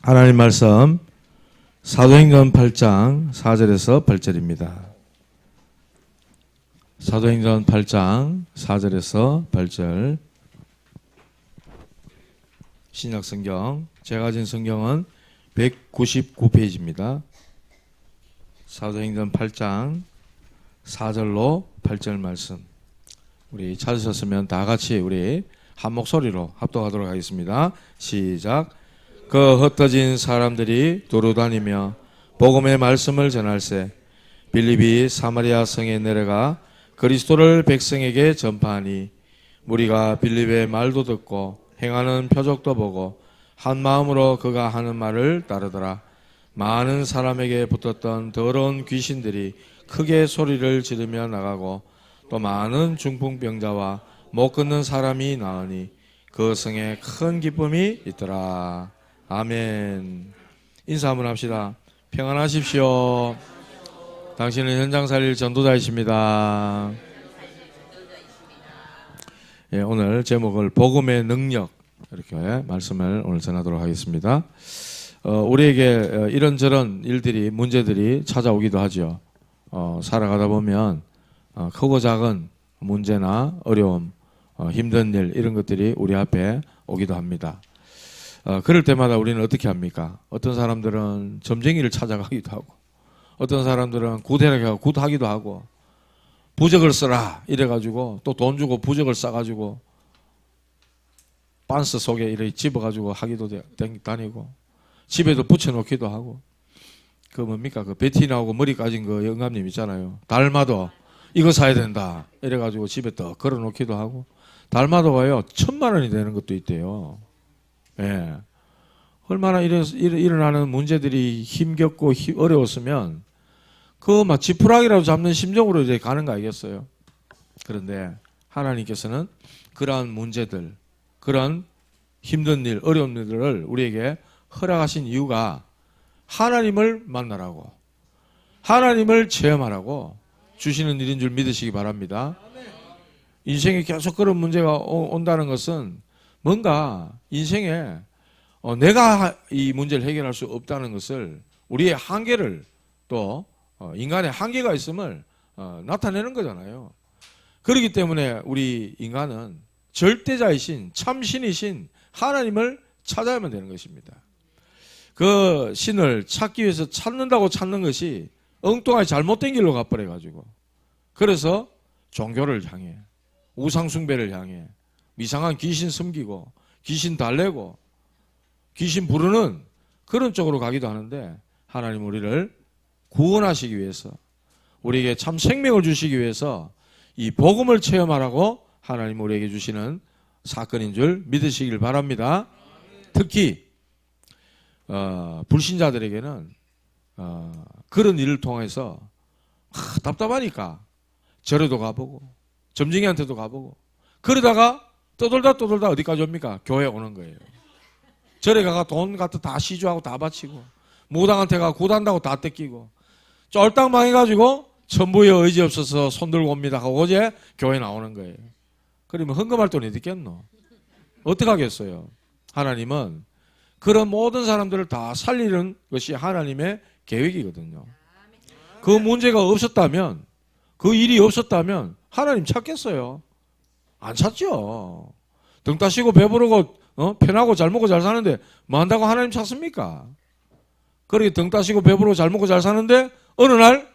하나님 말씀 사도행전 8장 4절에서 8절입니다. 사도행전 8장 4절에서 8절. 신약성경 제가 가진 성경은 199페이지입니다. 사도행전 8장 4절로 8절 말씀. 우리 찾으셨으면 다 같이 우리 한 목소리로 합독하도록 하겠습니다. 시작. 그 흩어진 사람들이 두루다니며 복음의 말씀을 전할세 빌립이 사마리아 성에 내려가 그리스도를 백성에게 전파하니 무리가 빌립의 말도 듣고 행하는 표적도 보고 한 마음으로 그가 하는 말을 따르더라. 많은 사람에게 붙었던 더러운 귀신들이 크게 소리를 지르며 나가고 또 많은 중풍병자와 못 걷는 사람이 나으니 그 성에 큰 기쁨이 있더라. 아멘. 인사 한번 합시다. 평안하십시오. 당신은 현장살릴 전도자이십니다. 예, 오늘 제목을 복음의 능력 이렇게 말씀을 오늘 전하도록 하겠습니다. 우리에게 이런저런 일들이 문제들이 찾아오기도 하죠. 살아가다 보면 크고 작은 문제나 어려움, 힘든 일 이런 것들이 우리 앞에 오기도 합니다. 그럴 때마다 우리는 어떻게 합니까? 어떤 사람들은 점쟁이를 찾아가기도 하고 어떤 사람들은 구대를 가고 굿하기도 하고 부적을 써라 이래가지고 또 돈 주고 부적을 싸가지고 반스 속에 이렇게 집어가지고 하기도 다니고 집에도 붙여놓기도 하고 그 뭡니까? 그 베티 나오고 머리 까진 그 영감님 있잖아요. 달마도 이거 사야 된다 이래가지고 집에 떡 걸어놓기도 하고 달마도가요 1,000만 원이 되는 것도 있대요. 예. 얼마나 일어나는 문제들이 힘겹고 어려웠으면 그 막 지푸라기라도 잡는 심정으로 이제 가는 거 아니겠어요? 그런데 하나님께서는 그러한 문제들, 그런 힘든 일, 어려운 일들을 우리에게 허락하신 이유가 하나님을 만나라고, 하나님을 체험하라고 주시는 일인 줄 믿으시기 바랍니다. 인생에 계속 그런 문제가 온다는 것은 뭔가 인생에 내가 이 문제를 해결할 수 없다는 것을 우리의 한계를 또 인간의 한계가 있음을 나타내는 거잖아요. 그렇기 때문에 우리 인간은 절대자이신 참신이신 하나님을 찾아야만 되는 것입니다. 그 신을 찾기 위해서 찾는다고 찾는 것이 엉뚱하게 잘못된 길로 가버려가지고 그래서 종교를 향해 우상숭배를 향해 이상한 귀신 섬기고 귀신 달래고 귀신 부르는 그런 쪽으로 가기도 하는데 하나님 우리를 구원하시기 위해서 우리에게 참 생명을 주시기 위해서 이 복음을 체험하라고 하나님 우리에게 주시는 사건인 줄 믿으시길 바랍니다. 특히 불신자들에게는 그런 일을 통해서 답답하니까 절에도 가보고 점쟁이한테도 가보고 그러다가 떠돌다 어디까지 옵니까? 교회 오는 거예요. 절에 가가 돈 같은 다 시주하고 다 바치고 무당한테 가 구단다고 다 뺏기고 쫄딱 망해가지고 천부에 의지 없어서 손 들고 옵니다 하고 어제 교회 나오는 거예요. 그러면 헌금할 돈이 어디 있겠노? 어떻게 하겠어요? 하나님은 그런 모든 사람들을 다 살리는 것이 하나님의 계획이거든요. 그 문제가 없었다면 그 일이 없었다면 하나님 찾겠어요? 안 찾죠. 등 따시고 배부르고 편하고 잘 먹고 잘 사는데 뭐 한다고 하나님 찾습니까? 그렇게 등 따시고 배부르고 잘 먹고 잘 사는데 어느 날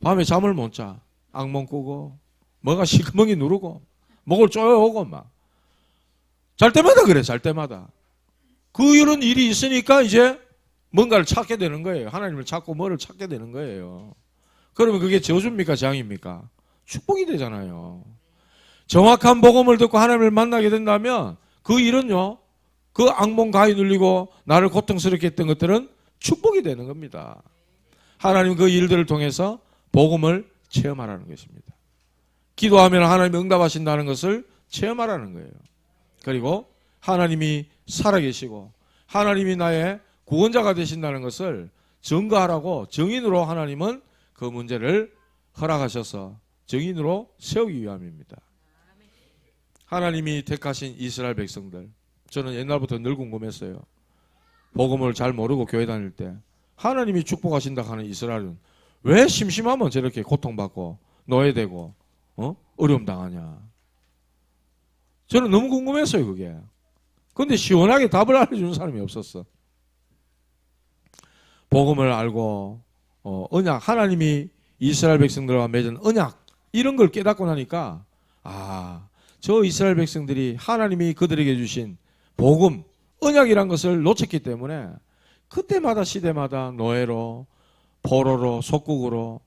밤에 잠을 못 자. 악몽 꾸고 뭐가 시커멓게 누르고 목을 쪼여오고 막 잘 때마다 그래. 잘 때마다 그 이런 일이 있으니까 이제 뭔가를 찾게 되는 거예요. 하나님을 찾고 뭐를 찾게 되는 거예요. 그러면 그게 저주입니까? 재앙입니까? 축복이 되잖아요. 정확한 복음을 듣고 하나님을 만나게 된다면 그 일은요, 그 악몽 가위 눌리고 나를 고통스럽게 했던 것들은 축복이 되는 겁니다. 하나님 그 일들을 통해서 복음을 체험하라는 것입니다. 기도하면 하나님이 응답하신다는 것을 체험하라는 거예요. 그리고 하나님이 살아계시고 하나님이 나의 구원자가 되신다는 것을 증거하라고 증인으로 하나님은 그 문제를 허락하셔서 증인으로 세우기 위함입니다. 하나님이 택하신 이스라엘 백성들, 저는 옛날부터 늘 궁금했어요. 복음을 잘 모르고 교회 다닐 때 하나님이 축복하신다 하는 이스라엘은 왜 심심하면 저렇게 고통받고 노예되고 어려움 당하냐. 저는 너무 궁금했어요, 그게. 근데 시원하게 답을 알려주는 사람이 없었어. 복음을 알고 언약, 하나님이 이스라엘 백성들과 맺은 언약 이런 걸 깨닫고 나니까 저 이스라엘 백성들이 하나님이 그들에게 주신 복음, 언약이란 것을 놓쳤기 때문에 그때마다 시대마다 노예로, 포로로, 속국으로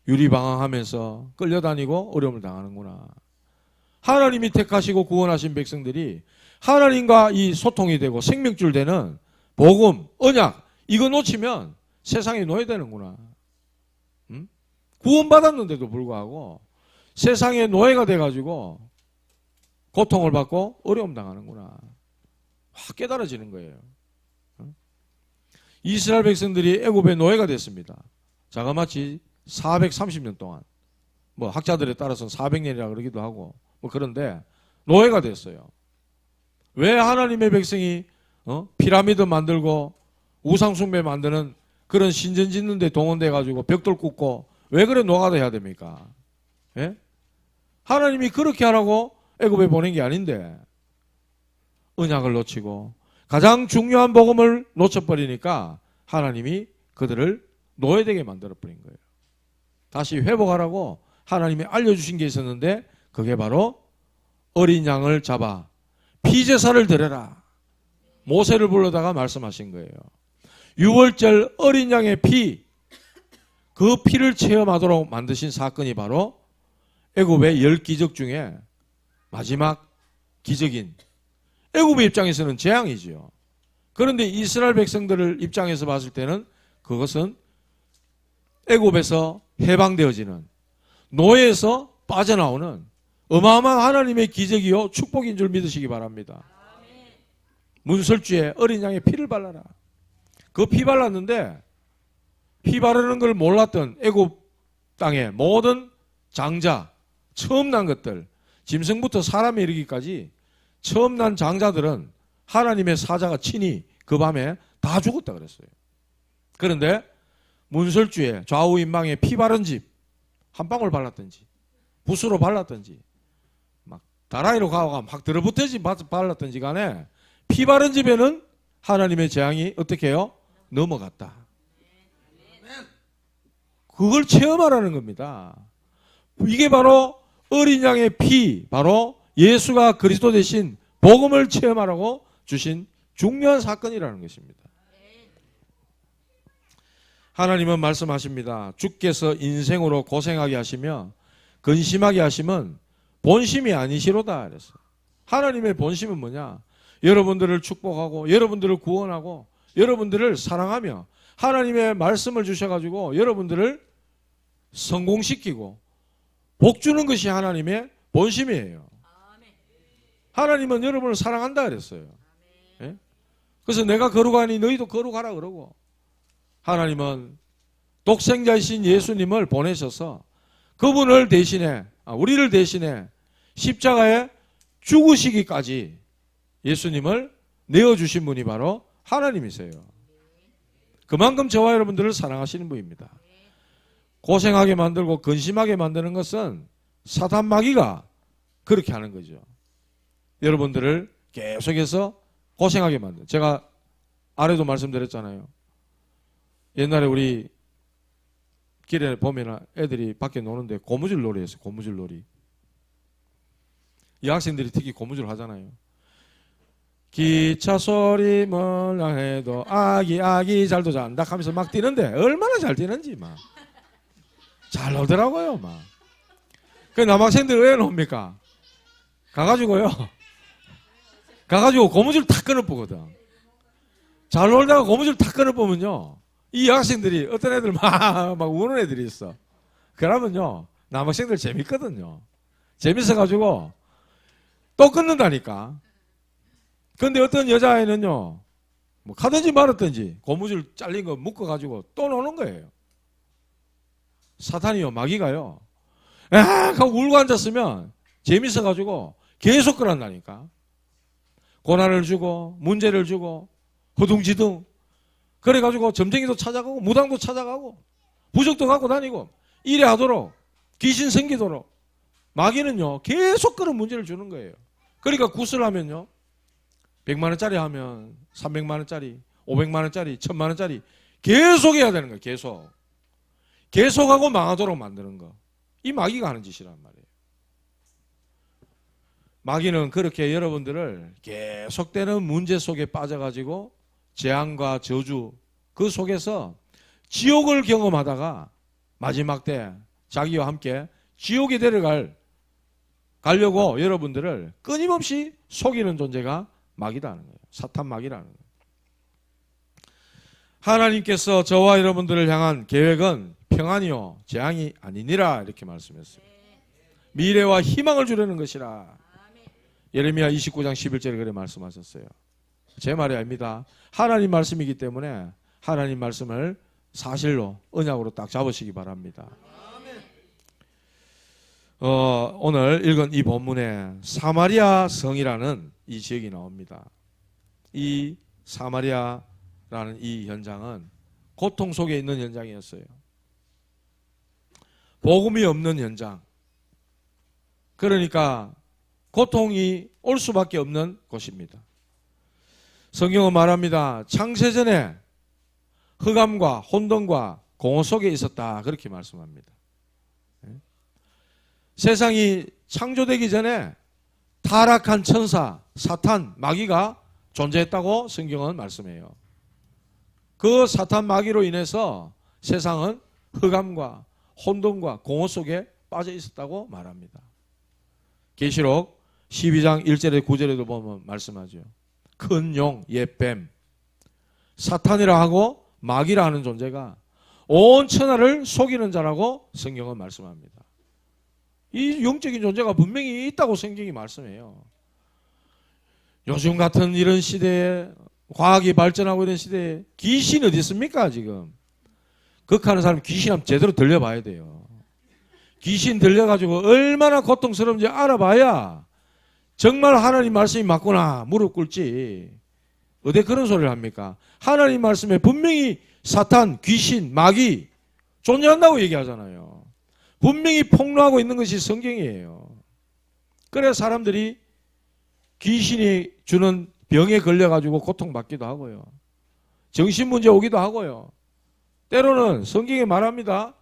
유리방황하면서 끌려다니고 어려움을 당하는구나. 하나님이 택하시고 구원하신 백성들이 하나님과 이 소통이 되고 생명줄 되는 복음, 언약 이거 놓치면 세상에 노예되는구나. 구원받았는데도 불구하고 세상에 노예가 돼가지고 고통을 받고 어려움 당하는구나. 확 깨달아지는 거예요. 이스라엘 백성들이 애굽의 노예가 됐습니다. 자그마치 430년 동안. 뭐 학자들에 따라서는 400년이라 그러기도 하고 뭐 그런데 노예가 됐어요. 왜 하나님의 백성이 피라미드 만들고 우상숭배 만드는 그런 신전 짓는 데 동원돼 가지고 벽돌 굽고 왜 그래 노가다 해야 됩니까? 예? 하나님이 그렇게 하라고 애굽에 보낸 게 아닌데 언약을 놓치고 가장 중요한 복음을 놓쳐버리니까 하나님이 그들을 노예되게 만들어버린 거예요. 다시 회복하라고 하나님이 알려주신 게 있었는데 그게 바로 어린 양을 잡아 피제사를 드려라. 모세를 불러다가 말씀하신 거예요. 유월절 어린 양의 피, 그 피를 체험하도록 만드신 사건이 바로 애굽의 10기적 중에 마지막 기적인, 애굽의 입장에서는 재앙이지요. 그런데 이스라엘 백성들을 입장에서 봤을 때는 그것은 애굽에서 해방되어지는, 노예에서 빠져나오는 어마어마한 하나님의 기적이요 축복인 줄 믿으시기 바랍니다. 문설주에 어린 양의 피를 발라라. 그 피 발랐는데 피 바르는 걸 몰랐던 애굽 땅의 모든 장자, 처음 난 것들, 짐승부터 사람에 이르기까지 처음 난 장자들은 하나님의 사자가 친히 그 밤에 다 죽었다 그랬어요. 그런데 문설주에 좌우 인망에 피 바른 집 한 방울 발랐든지 붓으로 발랐든지 막 다라이로 가가 막 들어붙어지 발랐든지 간에 피 바른 집에는 하나님의 재앙이 어떻게 해요? 넘어갔다. 그걸 체험하라는 겁니다. 이게 바로 어린 양의 피, 바로 예수가 그리스도 대신 복음을 체험하라고 주신 중요한 사건이라는 것입니다. 하나님은 말씀하십니다. 주께서 인생으로 고생하게 하시며 근심하게 하시면 본심이 아니시로다 그랬어요. 하나님의 본심은 뭐냐? 여러분들을 축복하고 여러분들을 구원하고 여러분들을 사랑하며 하나님의 말씀을 주셔가지고 여러분들을 성공시키고 복 주는 것이 하나님의 본심이에요. 하나님은 여러분을 사랑한다 그랬어요. 예? 그래서 내가 거룩하니 너희도 거룩하라 그러고, 하나님은 독생자이신 예수님을 보내셔서 그분을 대신해, 우리를 대신해 십자가에 죽으시기까지 예수님을 내어주신 분이 바로 하나님이세요. 그만큼 저와 여러분들을 사랑하시는 분입니다. 고생하게 만들고 근심하게 만드는 것은 사탄 마귀가 그렇게 하는 거죠. 여러분들을 계속해서 고생하게 만든. 제가 아래도 말씀드렸잖아요. 옛날에 우리 길에 보면 애들이 밖에 노는데 고무줄 놀이 했어요. 고무줄 놀이. 이 학생들이 특히 고무줄 하잖아요. 기차 소리 몰라 해도 아기 잘도 잔다 하면서 막 뛰는데 얼마나 잘 뛰는지 막 잘 놀더라고요. 막. 그 남학생들 왜 놉니까? 가가지고 고무줄 탁 끊어보거든. 잘 놀다가 고무줄 탁 끊어보면요, 이 학생들이 어떤 애들 막 우는 애들이 있어. 그러면요 남학생들 재밌거든요. 재밌어가지고 또 끊는다니까. 근데 어떤 여자애는요, 뭐 가든지 말았든지 고무줄 잘린 거 묶어가지고 또 노는 거예요. 사탄이요, 마귀가요, 하고 울고 앉았으면 재밌어가지고 계속 그런다니까. 고난을 주고 문제를 주고 허둥지둥 그래가지고 점쟁이도 찾아가고 무당도 찾아가고 부적도 갖고 다니고 이래 하도록 귀신 생기도록 마귀는요 계속 그런 문제를 주는 거예요. 그러니까 굿을 하면요 100만 원짜리 하면 300만 원짜리 500만 원짜리 1000만 원짜리 계속 해야 되는 거예요. 계속하고 망하도록 만드는 거. 이 마귀가 하는 짓이란 말이에요. 마귀는 그렇게 여러분들을 계속되는 문제 속에 빠져가지고 재앙과 저주 그 속에서 지옥을 경험하다가 마지막 때 자기와 함께 지옥에 가려고 여러분들을 끊임없이 속이는 존재가 마귀라는 거예요. 사탄 마귀라는 거예요. 하나님께서 저와 여러분들을 향한 계획은 평안이요 재앙이 아니니라 이렇게 말씀했어요. 미래와 희망을 주려는 것이라. 예레미야 29장 11절에 그렇게 말씀하셨어요. 제 말이 아닙니다. 하나님 말씀이기 때문에 하나님 말씀을 사실로 언약으로 딱 잡으시기 바랍니다. 오늘 읽은 이 본문에 사마리아 성이라는 이 지역이 나옵니다. 이 사마리아라는 이 현장은 고통 속에 있는 현장이었어요. 복음이 없는 현장. 그러니까 고통이 올 수밖에 없는 곳입니다. 성경은 말합니다. 창세전에 흑암과 혼돈과 공허 속에 있었다. 그렇게 말씀합니다. 세상이 창조되기 전에 타락한 천사, 사탄, 마귀가 존재했다고 성경은 말씀해요. 그 사탄 마귀로 인해서 세상은 흑암과 혼돈과 공허 속에 빠져 있었다고 말합니다. 계시록 12장 1절에 9절에도 보면 말씀하죠. 큰 용, 옛뱀, 사탄이라 하고 마귀라 하는 존재가 온 천하를 속이는 자라고 성경은 말씀합니다. 이 영적인 존재가 분명히 있다고 성경이 말씀해요. 요즘 같은 이런 시대에 과학이 발전하고 이런 시대에 귀신 어디 있습니까 지금? 극하는 사람 귀신 한번 제대로 들려봐야 돼요. 귀신 들려가지고 얼마나 고통스러운지 알아봐야 정말 하나님 말씀이 맞구나 무릎 꿇지. 어디 그런 소리를 합니까? 하나님 말씀에 분명히 사탄, 귀신, 마귀 존재한다고 얘기하잖아요. 분명히 폭로하고 있는 것이 성경이에요. 그래서 사람들이 귀신이 주는 병에 걸려가지고 고통받기도 하고요. 정신문제 오기도 하고요. 때로는 성경이 말합니다.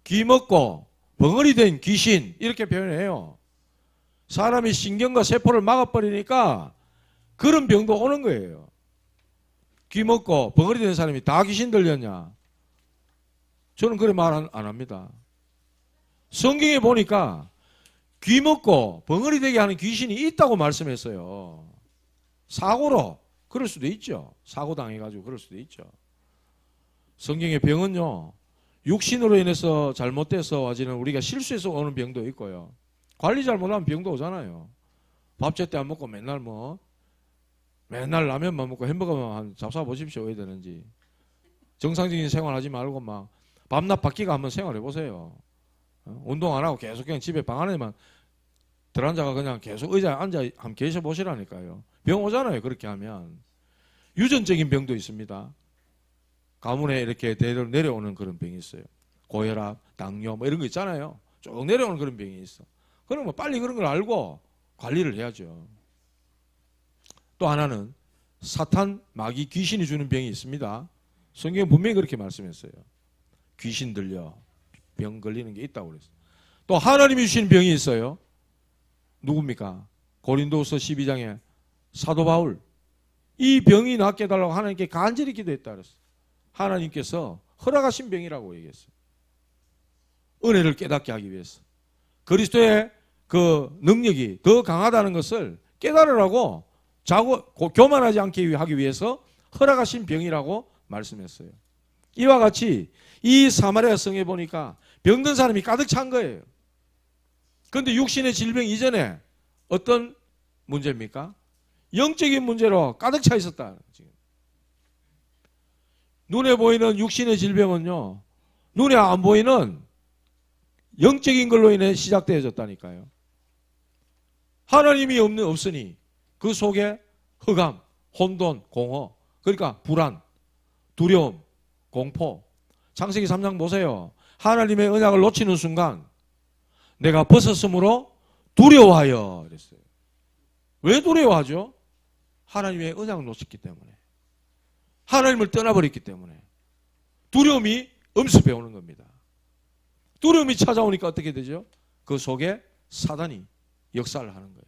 귀 먹고 벙어리 된 귀신 이렇게 표현해요. 사람이 신경과 세포를 막아버리니까 그런 병도 오는 거예요. 귀 먹고 벙어리 된 사람이 다 귀신 들렸냐? 저는 그래 말 안 합니다. 성경에 보니까 귀 먹고 벙어리 되게 하는 귀신이 있다고 말씀했어요. 사고로 그럴 수도 있죠. 사고 당해가지고 그럴 수도 있죠. 성경의 병은요. 육신으로 인해서 잘못돼서 와지는 우리가 실수해서 오는 병도 있고요. 관리 잘못하면 병도 오잖아요. 밥 제때 안 먹고 맨날 라면만 먹고 햄버거만 잡숴 보십시오. 왜 되는지. 정상적인 생활하지 말고 막 밤낮 바뀌가 한번 생활해 보세요. 운동 안 하고 계속 그냥 집에 방 안에만 들어앉아가 그냥 계속 의자에 앉아 한번 계셔 보시라니까요. 병 오잖아요. 그렇게 하면. 유전적인 병도 있습니다. 가문에 이렇게 대대로 내려오는 그런 병이 있어요. 고혈압, 당뇨 뭐 이런 거 있잖아요. 쭉 내려오는 그런 병이 있어. 그러면 빨리 그런 걸 알고 관리를 해야죠. 또 하나는 사탄, 마귀, 귀신이 주는 병이 있습니다. 성경은 분명히 그렇게 말씀했어요. 귀신 들려 병 걸리는 게 있다고 그랬어요. 또 하나님이 주시는 병이 있어요. 누굽니까? 고린도후서 12장에 사도 바울 이 병이 낫게 해달라고 하나님께 간절히 기도했다 그랬어요. 하나님께서 허락하신 병이라고 얘기했어요. 은혜를 깨닫게 하기 위해서. 그리스도의 그 능력이 더 강하다는 것을 깨달으라고 교만하지 않게 하기 위해서 허락하신 병이라고 말씀했어요. 이와 같이 이 사마리아 성에 보니까 병든 사람이 가득 찬 거예요. 그런데 육신의 질병 이전에 어떤 문제입니까? 영적인 문제로 가득 차 있었다. 지금. 눈에 보이는 육신의 질병은요. 눈에 안 보이는 영적인 걸로 인해 시작되어졌다니까요. 하나님이 없으니 그 속에 흑암, 혼돈, 공허, 그러니까 불안, 두려움, 공포. 창세기 3장 보세요. 하나님의 언약을 놓치는 순간 내가 벗었으므로 두려워하여 그랬어요. 왜 두려워하죠? 하나님의 언약을 놓쳤기 때문에. 하나님을 떠나버렸기 때문에. 두려움이 엄습해 오는 겁니다. 두려움이 찾아오니까 어떻게 되죠? 그 속에 사단이 역사를 하는 거예요.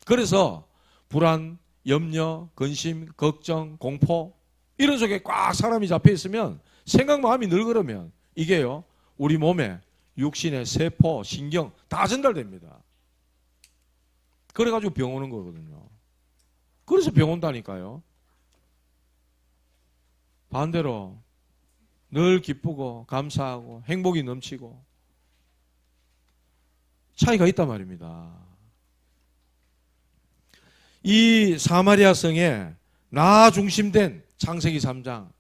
그래서 불안, 염려, 근심, 걱정, 공포 이런 속에 꽉 사람이 잡혀 있으면 생각 마음이 늘 그러면 이게요 우리 몸에 육신의 세포, 신경 다 전달됩니다. 그래가지고 병 오는 거거든요. 그래서 병 온다니까요. 반대로 늘 기쁘고 감사하고 행복이 넘치고 차이가 있단 말입니다. 이 사마리아 성에 나 중심된 창세기 3장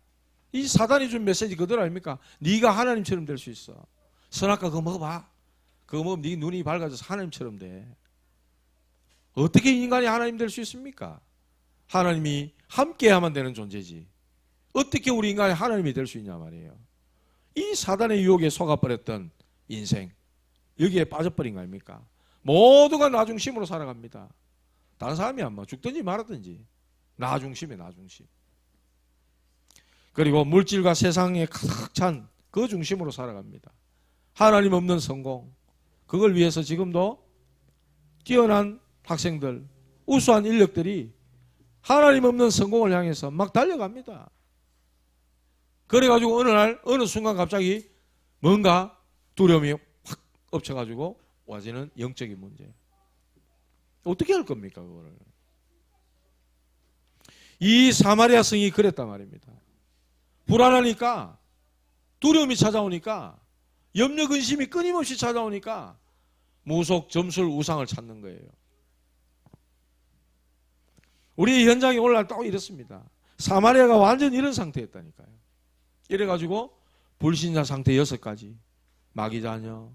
이 사단이 준 메시지 그대로 아닙니까? 네가 하나님처럼 될 수 있어. 선악과 그거 먹어봐. 그거 먹으면 네 눈이 밝아져서 하나님처럼 돼. 어떻게 인간이 하나님 될 수 있습니까? 하나님이 함께야만 되는 존재지. 어떻게 우리 인간이 하나님이 될 수 있냐 말이에요. 이 사단의 유혹에 속아버렸던 인생 여기에 빠져버린 거 아닙니까? 모두가 나 중심으로 살아갑니다. 다른 사람이 안 뭐 죽든지 말았든지 나 중심에 나 중심. 그리고 물질과 세상에 가득 찬 그 중심으로 살아갑니다. 하나님 없는 성공 그걸 위해서 지금도 뛰어난 학생들 우수한 인력들이 하나님 없는 성공을 향해서 막 달려갑니다. 그래가지고 어느 날 어느 순간 갑자기 뭔가 두려움이 확 엎쳐가지고 와지는 영적인 문제. 어떻게 할 겁니까 그거를. 이 사마리아 성이 그랬단 말입니다. 불안하니까 두려움이 찾아오니까 염려 근심이 끊임없이 찾아오니까 무속 점술 우상을 찾는 거예요. 우리 현장에 오늘날 또 이렇습니다. 사마리아가 완전 이런 상태였다니까요. 이래가지고 불신자 상태 6가지 마귀자녀,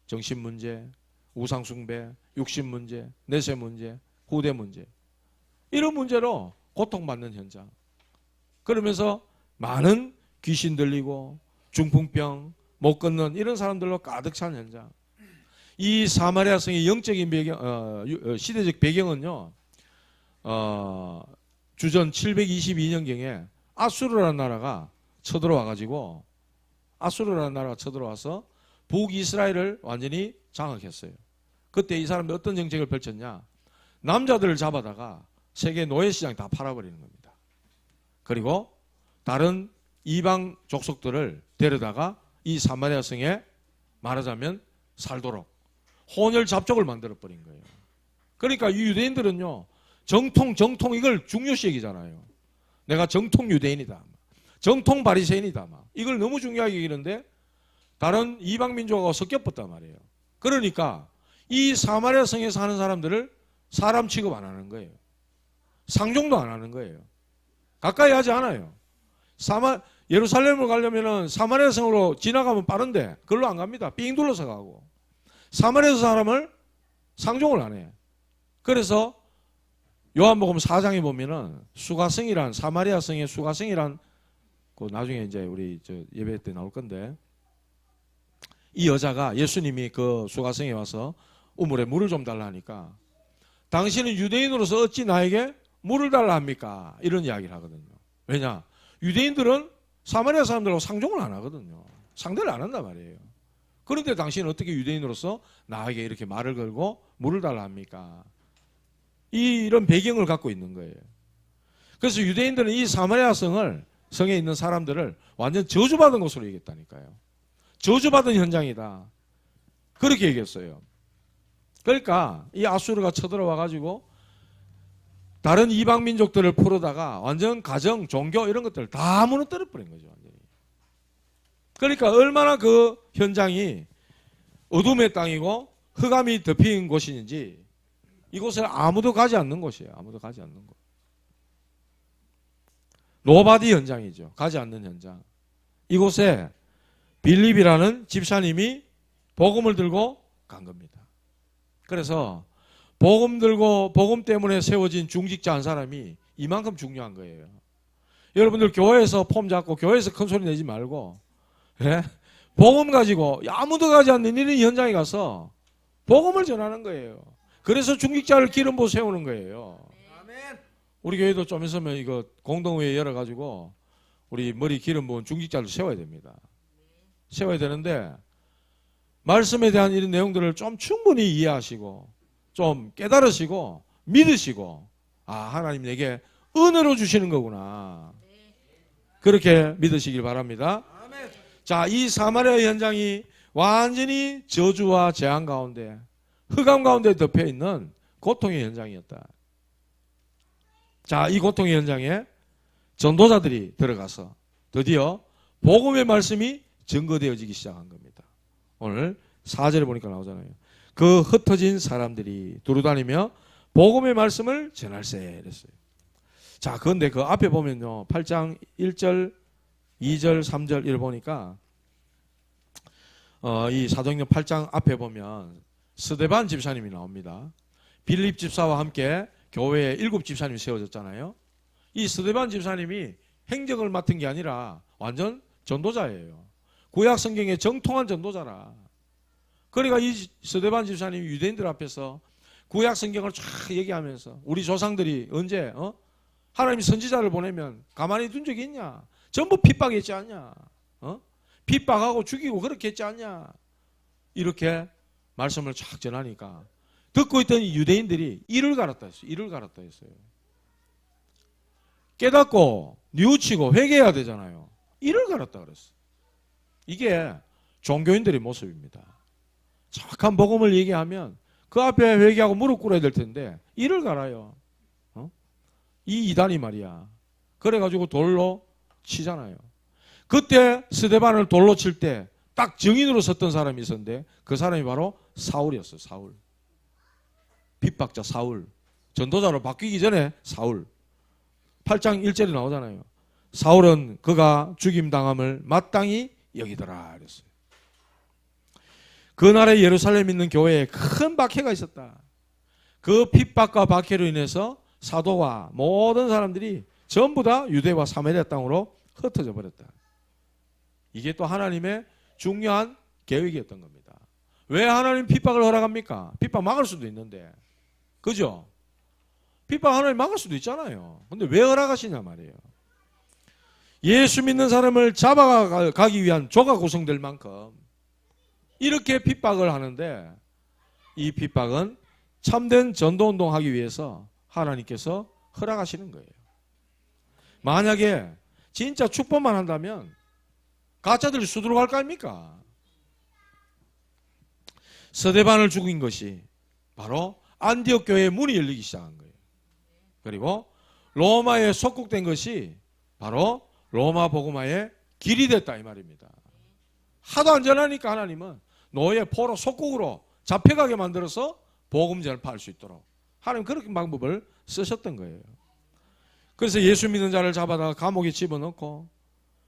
정신문제, 우상숭배, 육신문제, 내세문제, 후대문제 이런 문제로 고통받는 현장. 그러면서 많은 귀신 들리고 중풍병, 못 걷는 이런 사람들로 가득 찬 현장. 이 사마리아 성의 영적인 배경, 시대적 배경은요. 주전 722년경에 아수르라는 나라가 쳐들어와가지고 아수르라는 나라가 쳐들어와서 북이스라엘을 완전히 장악했어요. 그때 이 사람들이 어떤 정책을 펼쳤냐. 남자들을 잡아다가 세계 노예시장 다 팔아버리는 겁니다. 그리고 다른 이방 족속들을 데려다가 이 사마리아 성에 말하자면 살도록 혼혈 잡족을 만들어버린 거예요. 그러니까 이 유대인들은요. 정통 이걸 중요시 여기잖아요. 내가 정통 유대인이다. 정통 바리새인이다. 이걸 너무 중요하게 여기는데 다른 이방 민족하고 섞여버렸단 말이에요. 그러니까 이 사마리아 성에 사는 사람들을 사람 취급 안 하는 거예요. 상종도 안 하는 거예요. 가까이 하지 않아요. 예루살렘을 가려면 사마리아 성으로 지나가면 빠른데 그걸로 안 갑니다. 삥 둘러서 가고. 사마리아 사람을 상종을 안 해. 그래서 요한복음 4장에 보면은 수가성이란 사마리아 성의 수가성이란 그 나중에 이제 우리 예배 때 나올 건데 이 여자가 예수님이 그 수가성에 와서 우물에 물을 좀 달라 하니까 당신은 유대인으로서 어찌 나에게 물을 달라 합니까? 이런 이야기를 하거든요. 왜냐? 유대인들은 사마리아 사람들하고 상종을 안 하거든요. 상대를 안 한단 말이에요. 그런데 당신은 어떻게 유대인으로서 나에게 이렇게 말을 걸고 물을 달라 합니까? 이런 배경을 갖고 있는 거예요. 그래서 유대인들은 이 사마리아 성에 있는 사람들을 완전 저주받은 것으로 얘기했다니까요. 저주받은 현장이다. 그렇게 얘기했어요. 그러니까 이 아수르가 쳐들어와가지고 다른 이방 민족들을 풀어다가 완전 가정, 종교 이런 것들을 다 무너뜨려버린 거죠. 완전히. 그러니까 얼마나 그 현장이 어둠의 땅이고 흑암이 덮인 곳인지 이곳을 아무도 가지 않는 곳이에요. 아무도 가지 않는 곳. 노바디 현장이죠. 가지 않는 현장. 이곳에 빌립이라는 집사님이 복음을 들고 간 겁니다. 그래서 복음 들고 복음 때문에 세워진 중직자 한 사람이 이만큼 중요한 거예요. 여러분들 교회에서 폼 잡고 교회에서 큰 소리 내지 말고, 예? 복음 가지고 아무도 가지 않는 이런 현장에 가서 복음을 전하는 거예요. 그래서 중직자를 기름 부어 세우는 거예요. 우리 교회도 좀 있으면 이거 공동회의 열어가지고 우리 머리 기름 부은 중직자를 세워야 됩니다. 세워야 되는데 말씀에 대한 이런 내용들을 좀 충분히 이해하시고 좀 깨달으시고 믿으시고, 아, 하나님 내게 은혜로 주시는 거구나, 그렇게 믿으시길 바랍니다. 자, 이 사마리아 현장이 완전히 저주와 재앙 가운데, 흑암 가운데 덮여 있는 고통의 현장이었다. 자, 이 고통의 현장에 전도자들이 들어가서 드디어 복음의 말씀이 증거되어지기 시작한 겁니다. 오늘 4절에 보니까 나오잖아요. 그 흩어진 사람들이 두루다니며 복음의 말씀을 전할세 이랬어요. 자, 그런데 그 앞에 보면요, 8장 1절, 2절, 3절 이를 보니까 이 사도행전 8장 앞에 보면 스데반 집사님이 나옵니다. 빌립 집사와 함께 교회에 7 집사님이 세워졌잖아요. 이 스데반 집사님이 행정을 맡은 게 아니라 완전 전도자예요. 구약 성경의 정통한 전도자라. 그러니까 이 스데반 집사님이 유대인들 앞에서 구약 성경을 쫙 얘기하면서 우리 조상들이 언제 하나님 선지자를 보내면 가만히 둔 적이 있냐? 전부 핍박했지 않냐? 핍박하고 죽이고 그렇게 했지 않냐? 이렇게 말씀을 쫙 전하니까 듣고 있던 유대인들이 이를 갈았다 했어요. 이를 갈았다 했어요. 깨닫고 뉘우치고 회개해야 되잖아요. 이를 갈았다 그랬어요. 이게 종교인들의 모습입니다. 정확한 복음을 얘기하면 그 앞에 회개하고 무릎 꿇어야 될 텐데 이를 갈아요. 이 이단이 말이야. 그래가지고 돌로 치잖아요. 그때 스데반을 돌로 칠 때 딱 증인으로 섰던 사람이 있었는데 그 사람이 바로 사울이었어요. 사울. 핍박자 사울. 전도자로 바뀌기 전에 사울. 8장 1절에 나오잖아요. 사울은 그가 죽임당함을 마땅히 여기더라 그랬어요. 그날에 예루살렘에 있는 교회에 큰 박해가 있었다. 그 핍박과 박해로 인해서 사도와 모든 사람들이 전부 다 유대와 사마리아 땅으로 흩어져 버렸다. 이게 또 하나님의 중요한 계획이었던 겁니다. 왜 하나님 핍박을 허락합니까? 핍박 막을 수도 있는데, 그죠? 핍박 하나님 막을 수도 있잖아요. 근데 왜 허락하시냐 말이에요. 예수 믿는 사람을 잡아가기 위한 조가 구성될 만큼 이렇게 핍박을 하는데, 이 핍박은 참된 전도운동 하기 위해서 하나님께서 허락하시는 거예요. 만약에 진짜 축복만 한다면 가짜들이 수두룩할 거 아닙니까? 스데반을 죽인 것이 바로 안디옥 교회의 문이 열리기 시작한 거예요. 그리고 로마에 속국된 것이 바로 로마 복음화의 길이 됐다 이 말입니다. 하도 안 전하니까 하나님은 노예 포로 속국으로 잡혀가게 만들어서 복음 전파할 수 있도록 하나님 그렇게 방법을 쓰셨던 거예요. 그래서 예수 믿는 자를 잡아다가 감옥에 집어넣고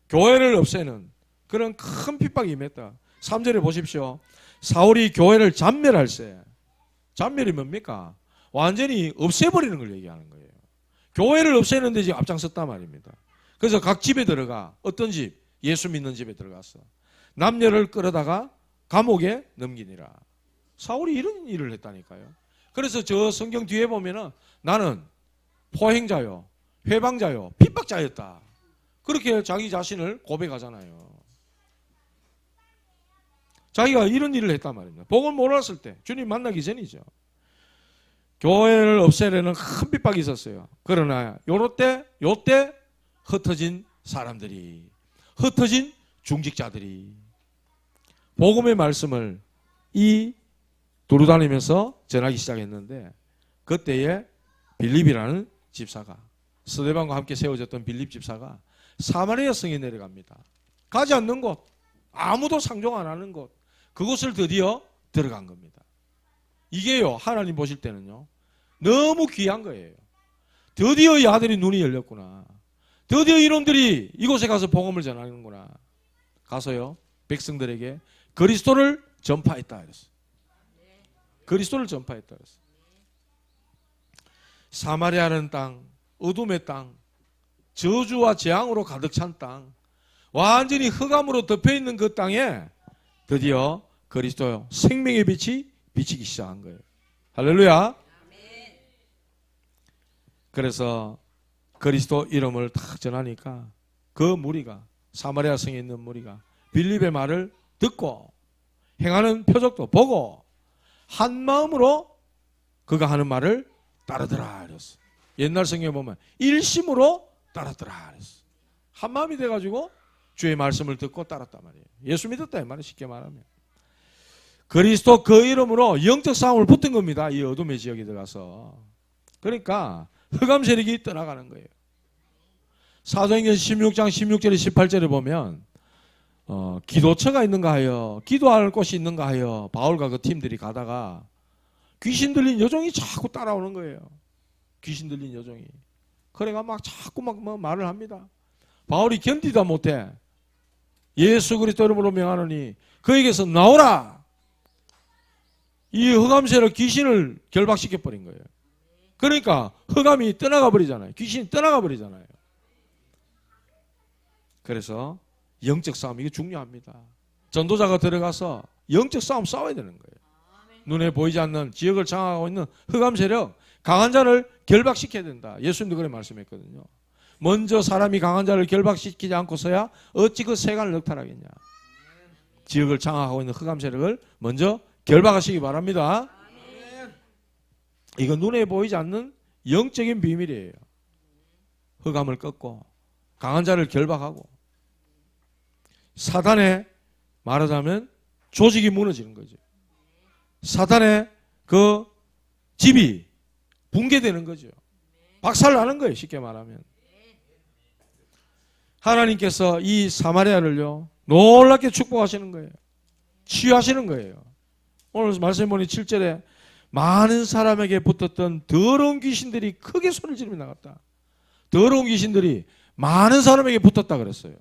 교회를 없애는 그런 큰 핍박이 임했다. 3절에 보십시오. 사울이 교회를 잔멸할세. 잔멸이 뭡니까? 완전히 없애버리는 걸 얘기하는 거예요. 교회를 없애는 데 지금 앞장섰단 말입니다. 그래서 각 집에 들어가, 어떤 집? 예수 믿는 집에 들어갔어. 남녀를 끌어다가 감옥에 넘기니라. 사울이 이런 일을 했다니까요. 그래서 저 성경 뒤에 보면은 나는 포행자요, 회방자요, 핍박자였다. 그렇게 자기 자신을 고백하잖아요. 자기가 이런 일을 했단 말입니다. 복을 몰랐을 때, 주님 만나기 전이죠. 교회를 없애려는 큰 핍박이 있었어요. 그러나 요때 흩어진 사람들이, 흩어진 중직자들이 복음의 말씀을 두루다니면서 전하기 시작했는데, 그때에 빌립이라는 집사가, 스데반과 함께 세워졌던 빌립 집사가 사마리아 성에 내려갑니다. 가지 않는 곳, 아무도 상종 안 하는 곳, 그곳을 드디어 들어간 겁니다. 이게요, 하나님 보실 때는요, 너무 귀한 거예요. 드디어 이 아들이 눈이 열렸구나. 드디어 이놈들이 이곳에 가서 복음을 전하는구나. 가서요, 백성들에게 그리스도를 전파했다 그랬어요. 그리스도를 전파했다 그랬어요. 사마리아는 땅, 어둠의 땅, 저주와 재앙으로 가득 찬 땅, 완전히 흑암으로 덮여있는 그 땅에 드디어 그리스도 생명의 빛이 비치기 시작한 거예요. 할렐루야. 그래서 그리스도 이름을 딱 전하니까 그 무리가, 사마리아 성에 있는 무리가 빌립의 말을 듣고 행하는 표적도 보고 한 마음으로 그가 하는 말을 따르더라 그랬어. 옛날 성경에 보면 일심으로 따르더라 그랬어. 한 마음이 돼가지고 주의 말씀을 듣고 따랐단 말이에요. 예수 믿었다 이 말은 쉽게 말하면. 그리스도 그 이름으로 영적 싸움을 붙은 겁니다. 이 어둠의 지역에 들어가서. 그러니까 흑암 세력이 떠나가는 거예요. 사도행전 16장 16절에 18절에 보면 기도처가 있는가 하여, 기도할 곳이 있는가 하여 바울과 그 팀들이 가다가 귀신 들린 여종이 자꾸 따라오는 거예요. 귀신 들린 여종이. 그래가 막 자꾸 막 말을 합니다. 바울이 견디다 못해 예수 그리스도 이름으로 명하노니 그에게서 나오라. 이 흑암 세력 귀신을 결박시켜 버린 거예요. 그러니까 흑암이 떠나가 버리잖아요. 귀신이 떠나가 버리잖아요. 그래서 영적 싸움, 이게 중요합니다. 전도자가 들어가서 영적 싸움 싸워야 되는 거예요. 눈에 보이지 않는 지역을 장악하고 있는 흑암 세력, 강한 자를 결박시켜야 된다. 예수님도 그렇게 말씀했거든요. 먼저 사람이 강한 자를 결박시키지 않고서야 어찌 그 세간을 넉탈하겠냐. 지역을 장악하고 있는 흑암 세력을 먼저 결박하시기 바랍니다. 이건 눈에 보이지 않는 영적인 비밀이에요. 흑암을 꺾고 강한 자를 결박하고 사단의, 말하자면 조직이 무너지는 거죠. 사단의 그 집이 붕괴되는 거죠. 박살나는 거예요. 쉽게 말하면. 하나님께서 이 사마리아를요 놀랍게 축복하시는 거예요. 치유하시는 거예요. 오늘 말씀해 보니 7절에 많은 사람에게 붙었던 더러운 귀신들이 크게 소리를 지르며 나갔다. 더러운 귀신들이 많은 사람에게 붙었다 그랬어요.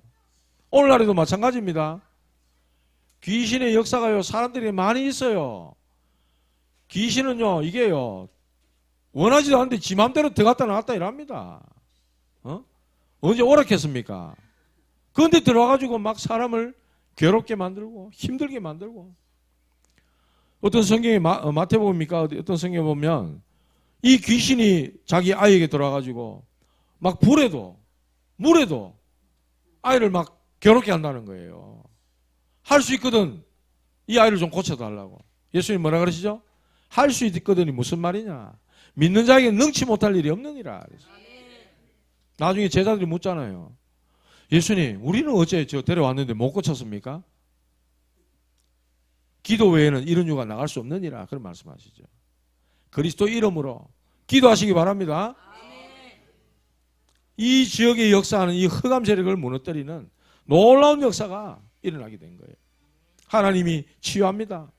오늘날에도 마찬가지입니다. 귀신의 역사가요 사람들이 많이 있어요. 귀신은요 이게요 원하지도 않는데 지 맘대로 들어갔다 나갔다 이랍니다. 언제 오락했습니까? 그런데 들어와가지고 막 사람을 괴롭게 만들고 힘들게 만들고. 어떤 성경에 마태복음입니까? 어떤 성경에 보면 이 귀신이 자기 아이에게 들어와가지고 막 불에도 물에도 아이를 막 괴롭게 한다는 거예요. 할 수 있거든 이 아이를 좀 고쳐달라고. 예수님 뭐라 그러시죠? 할 수 있거든이 무슨 말이냐. 믿는 자에게 능치 못할 일이 없느니라. 나중에 제자들이 묻잖아요. 예수님 우리는 어째 저 데려왔는데 못 고쳤습니까? 기도 외에는 이런 유가 나갈 수 없느니라. 그런 말씀하시죠. 그리스도 이름으로 기도하시기 바랍니다. 이 지역의 역사하는 이 흑암 세력을 무너뜨리는 놀라운 역사가 일어나게 된 거예요. 하나님이 치유합니다.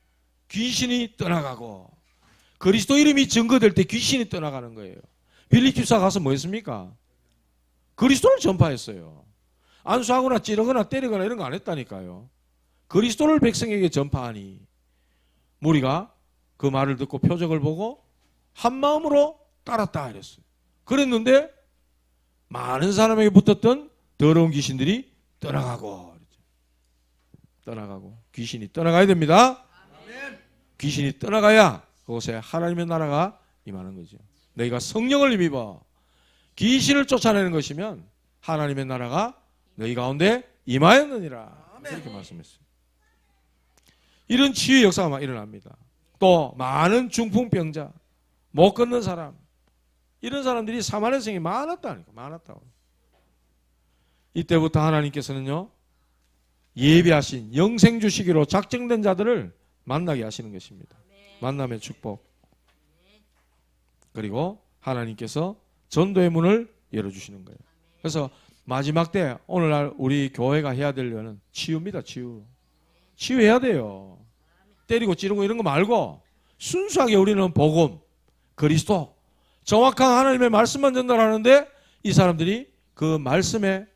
귀신이 떠나가고 그리스도 이름이 증거될 때 귀신이 떠나가는 거예요. 빌립 집사 가서 뭐 했습니까? 그리스도를 전파했어요. 안수하거나 찌르거나 때리거나 이런 거 안 했다니까요. 그리스도를 백성에게 전파하니 무리가 그 말을 듣고 표적을 보고 한 마음으로 따랐다 이랬어요. 그랬는데 많은 사람에게 붙었던 더러운 귀신들이 떠나가고 귀신이 떠나가야 됩니다. 귀신이 떠나가야 그곳에 하나님의 나라가 임하는 거죠. 너희가 성령을 힘입어 귀신을 쫓아내는 것이면 하나님의 나라가 너희 가운데 임하였느니라. 그렇게 말씀했어요. 이런 치유의 역사가 막 일어납니다. 또 많은 중풍병자, 못 걷는 사람, 이런 사람들이 사마리아성에 많았다니까. 많았다고. 이때부터 하나님께서는요 예비하신 영생 주시기로 작정된 자들을 만나게 하시는 것입니다. 만남의 축복. 그리고 하나님께서 전도의 문을 열어주시는 거예요. 그래서 마지막 때 오늘날 우리 교회가 해야 될 일은 치유입니다. 치유해야 돼요. 때리고 찌르고 이런 거 말고 순수하게 우리는 복음, 그리스도, 정확한 하나님의 말씀만 전달하는데 이 사람들이 그 말씀의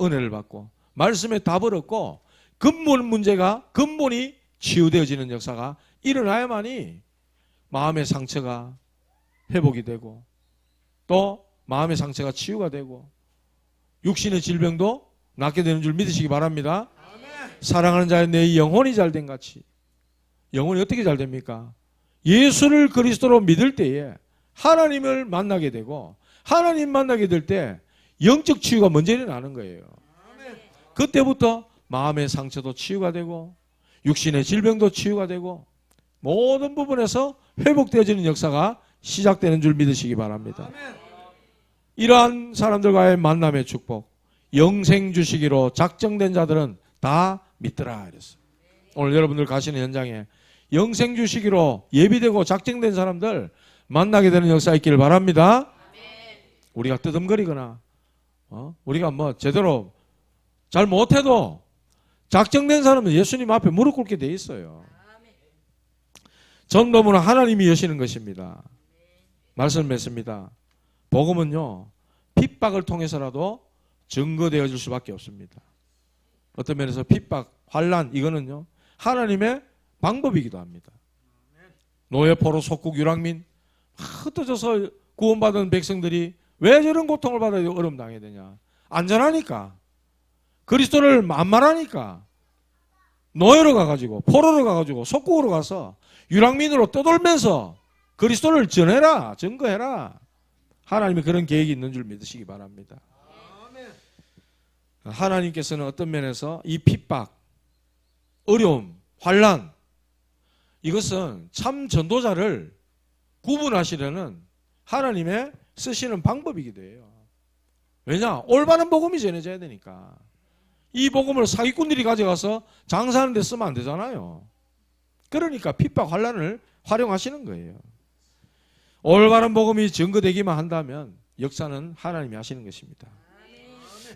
은혜를 받고 말씀의 답을 얻고 근본 문제가 근본이 치유되어지는 역사가 일어나야만이 마음의 상처가 회복이 되고 또 마음의 상처가 치유가 되고 육신의 질병도 낫게 되는 줄 믿으시기 바랍니다. 사랑하는 자의 내 영혼이 잘된 같이. 영혼이 어떻게 잘 됩니까? 예수를 그리스도로 믿을 때에 하나님을 만나게 되고, 하나님 만나게 될 때 영적 치유가 먼저 일어나는 거예요. 그때부터 마음의 상처도 치유가 되고 육신의 질병도 치유가 되고 모든 부분에서 회복되어지는 역사가 시작되는 줄 믿으시기 바랍니다. 이러한 사람들과의 만남의 축복, 영생 주시기로 작정된 자들은 다 믿더라 이랬어요. 오늘 여러분들 가시는 현장에 영생 주시기로 예비되고 작정된 사람들 만나게 되는 역사 있기를 바랍니다. 우리가 뜨듬거리거나 우리가 뭐 제대로 잘 못해도 작정된 사람은 예수님 앞에 무릎 꿇게 돼 있어요. 전도문은 하나님이 여시는 것입니다. 말씀을 맺습니다. 복음은요, 핍박을 통해서라도 증거되어질 수밖에 없습니다. 어떤 면에서 핍박, 환난 이거는요 하나님의 방법이기도 합니다. 노예, 포로, 속국, 유랑민 흩어져서 구원받은 백성들이 왜 저런 고통을 받아야 어려움 당해야 되냐? 안전하니까, 그리스도를 만말하니까 노예로 가가지고 포로로 가가지고 속국으로 가서 유랑민으로 떠돌면서 그리스도를 전해라, 증거해라. 하나님이 그런 계획이 있는 줄 믿으시기 바랍니다. 하나님께서는 어떤 면에서 이 핍박, 어려움, 환난 이것은 참 전도자를 구분하시려는 하나님의 쓰시는 방법이기도 해요. 왜냐? 올바른 복음이 전해져야 되니까. 이 복음을 사기꾼들이 가져가서 장사하는 데 쓰면 안 되잖아요. 그러니까 핍박, 환난을 활용하시는 거예요. 올바른 복음이 증거되기만 한다면 역사는 하나님이 하시는 것입니다.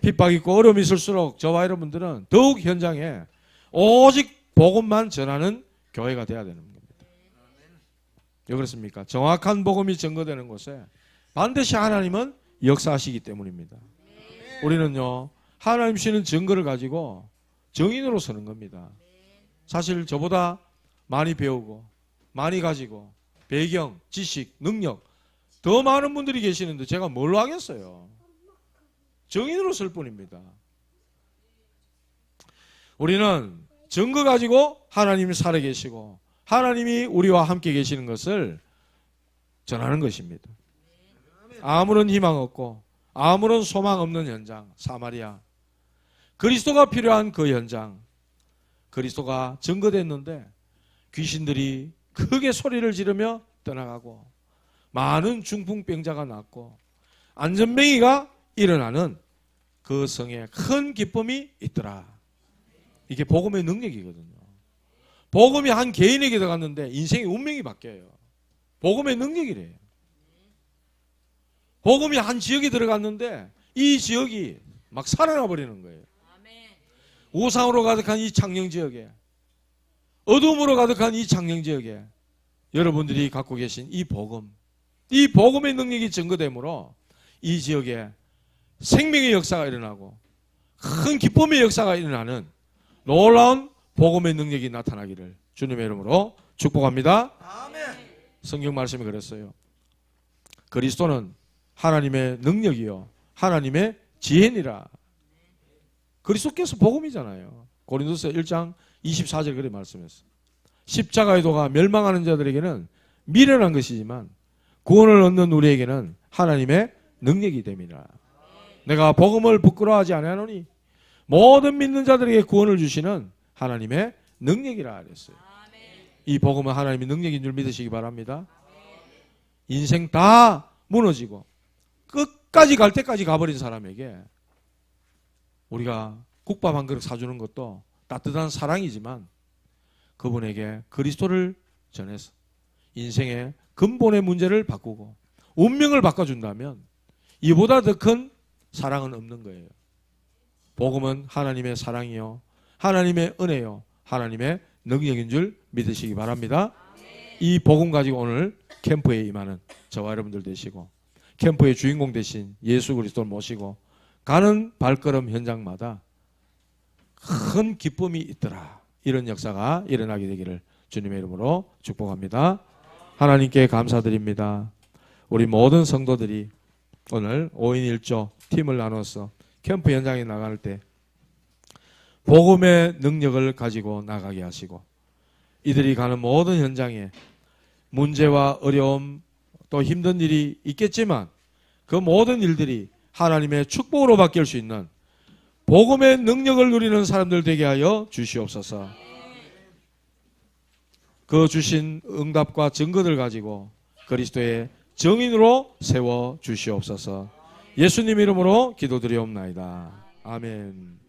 핍박 있고 어려움이 있을수록 저와 여러분들은 더욱 현장에 오직 복음만 전하는 교회가 돼야 되는 겁니다. 왜 그렇습니까? 정확한 복음이 증거되는 곳에 반드시 하나님은 역사하시기 때문입니다. 우리는요 하나님 주시는 증거를 가지고 정인으로 서는 겁니다. 사실 저보다 많이 배우고 많이 가지고 배경, 지식, 능력 더 많은 분들이 계시는데 제가 뭘로 하겠어요? 정인으로 설 뿐입니다. 우리는 증거 가지고 하나님이 살아계시고 하나님이 우리와 함께 계시는 것을 전하는 것입니다. 아무런 희망 없고 아무런 소망 없는 현장, 사마리아. 그리스도가 필요한 그 현장. 그리스도가 증거됐는데 귀신들이 크게 소리를 지르며 떠나가고 많은 중풍병자가 낫고 안전뱅이가 일어나는 그 성에 큰 기쁨이 있더라. 이게 복음의 능력이거든요. 복음이 한 개인에게 들어갔는데 인생의 운명이 바뀌어요. 복음의 능력이래요. 복음이 한 지역에 들어갔는데 이 지역이 막 살아나 버리는 거예요. 우상으로 가득한 이 창녕지역에, 어둠으로 가득한 이 창녕지역에 여러분들이 갖고 계신 이 복음, 이 복음의 능력이 증거되므로 이 지역에 생명의 역사가 일어나고 큰 기쁨의 역사가 일어나는 놀라운 복음의 능력이 나타나기를 주님의 이름으로 축복합니다. 아멘. 성경 말씀이 그랬어요. 그리스도는 하나님의 능력이요 하나님의 지혜니라. 그리스도께서 복음이잖아요. 고린도서 1장 24절 그렇게 말씀했어요. 십자가의 도가 멸망하는 자들에게는 미련한 것이지만 구원을 얻는 우리에게는 하나님의 능력이 됨이라. 내가 복음을 부끄러워하지 아니하노니 모든 믿는 자들에게 구원을 주시는 하나님의 능력이라 그랬어요. 이 복음은 하나님의 능력인 줄 믿으시기 바랍니다. 인생 다 무너지고 끝까지 갈 때까지 가버린 사람에게 우리가 국밥 한 그릇 사주는 것도 따뜻한 사랑이지만 그분에게 그리스도를 전해서 인생의 근본의 문제를 바꾸고 운명을 바꿔준다면 이보다 더 큰 사랑은 없는 거예요. 복음은 하나님의 사랑이요 하나님의 은혜요 하나님의 능력인 줄 믿으시기 바랍니다. 이 복음 가지고 오늘 캠프에 임하는 저와 여러분들 되시고 캠프의 주인공 되신 예수 그리스도를 모시고 가는 발걸음 현장마다 큰 기쁨이 있더라. 이런 역사가 일어나게 되기를 주님의 이름으로 축복합니다. 하나님께 감사드립니다. 우리 모든 성도들이 오늘 5인 1조 팀을 나눠서 캠프 현장에 나갈 때 복음의 능력을 가지고 나가게 하시고 이들이 가는 모든 현장에 문제와 어려움 또 힘든 일이 있겠지만 그 모든 일들이 하나님의 축복으로 바뀔 수 있는 복음의 능력을 누리는 사람들 되게 하여 주시옵소서. 그 주신 응답과 증거들 가지고 그리스도의 정인으로 세워 주시옵소서. 예수님 이름으로 기도드리옵나이다. 아멘.